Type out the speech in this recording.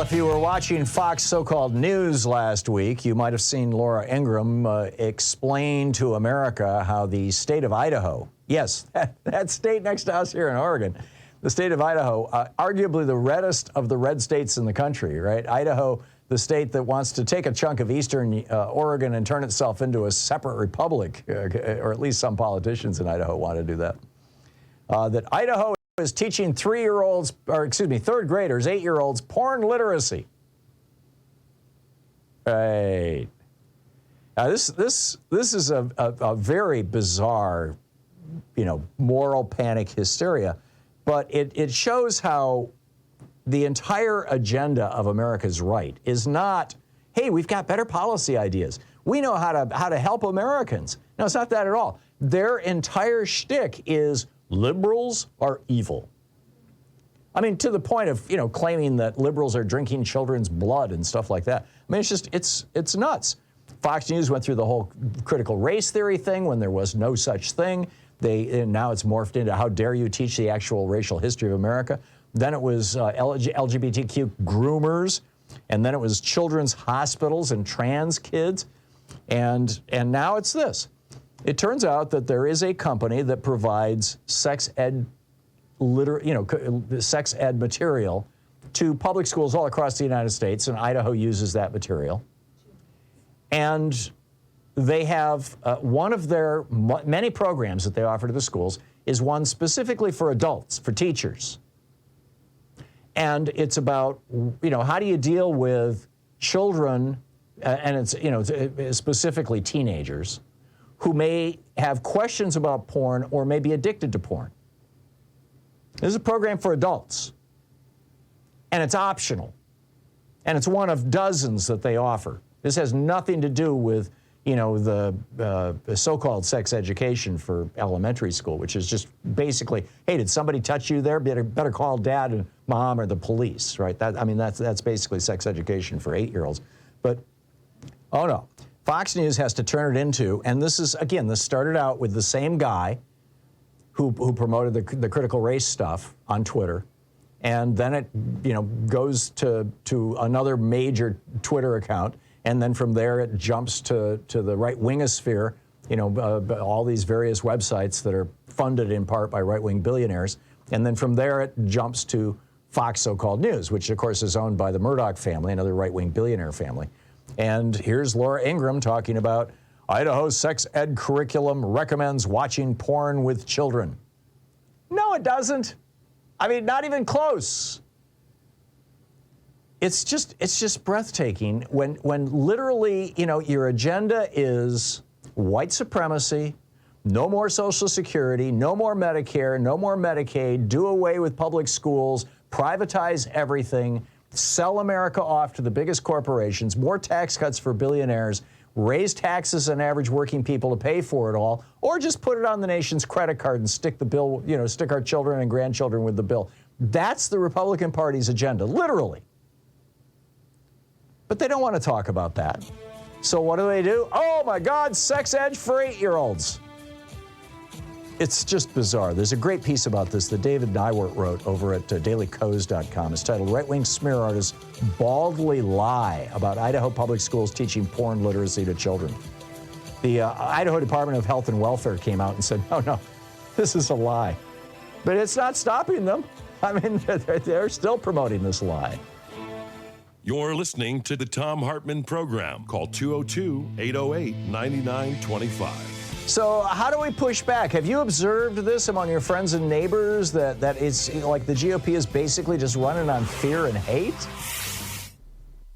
Well, if you were watching Fox so-called news last week, you might have seen Laura Ingraham explain to America how the state of Idaho, yes, that state next to us here in Oregon, the state of Idaho, arguably the reddest of the red states in the country, right? Idaho, the state that wants to take a chunk of eastern Oregon and turn itself into a separate republic, or at least some politicians in Idaho want to do that. That Idaho is teaching third graders, 8-year-olds, porn literacy. Right. Now this is a very bizarre, moral panic hysteria, but it shows how the entire agenda of America's right is not, hey, we've got better policy ideas. We know how to help Americans. No, it's not that at all. Their entire shtick is liberals are evil. I mean, to the point of, claiming that liberals are drinking children's blood and stuff like that. I mean, it's nuts. Fox News went through the whole critical race theory thing when there was no such thing. And now it's morphed into how dare you teach the actual racial history of America. Then it was LGBTQ groomers, and then it was children's hospitals and trans kids, and now it's this. It turns out that there is a company that provides sex ed material to public schools all across the United States, and Idaho uses that material. And they have one of their many programs that they offer to the schools is one specifically for adults, for teachers. And it's about, how do you deal with children, and it's, specifically teenagers, who may have questions about porn or may be addicted to porn. This is a program for adults, and it's optional, and it's one of dozens that they offer. This has nothing to do with, the so-called sex education for elementary school, which is just basically, hey, did somebody touch you there? Better call dad and mom or the police, right? That's basically sex education for 8-year-olds. But, oh no. Fox News has to turn it into, and this started out with the same guy who promoted the critical race stuff on Twitter, and then it, goes to another major Twitter account, and then from there it jumps to the right-wingosphere, all these various websites that are funded in part by right-wing billionaires, and then from there it jumps to Fox so-called News, which of course is owned by the Murdoch family, another right-wing billionaire family. And here's Laura Ingraham talking about Idaho's sex ed curriculum recommends watching porn with children. No, it doesn't. I mean, not even close. It's just breathtaking when literally, your agenda is white supremacy, no more Social Security, no more Medicare, no more Medicaid, do away with public schools, privatize everything, sell America off to the biggest corporations, more tax cuts for billionaires, raise taxes on average working people to pay for it all, or just put it on the nation's credit card and stick the bill, stick our children and grandchildren with the bill. That's the Republican Party's agenda, literally. But they don't want to talk about that. So what do? Oh my God, sex ed for 8-year-olds. It's just bizarre. There's a great piece about this that David Nywert wrote over at dailycoast.com. It's titled Right-Wing Smear Artists Baldly Lie About Idaho Public Schools Teaching Porn Literacy to Children. The Idaho Department of Health and Welfare came out and said, no, this is a lie. But it's not stopping them. I mean, they're still promoting this lie. You're listening to the Thom Hartmann Program. Call 202-808-9925. So how do we push back? Have you observed this among your friends and neighbors that it's like the GOP is basically just running on fear and hate?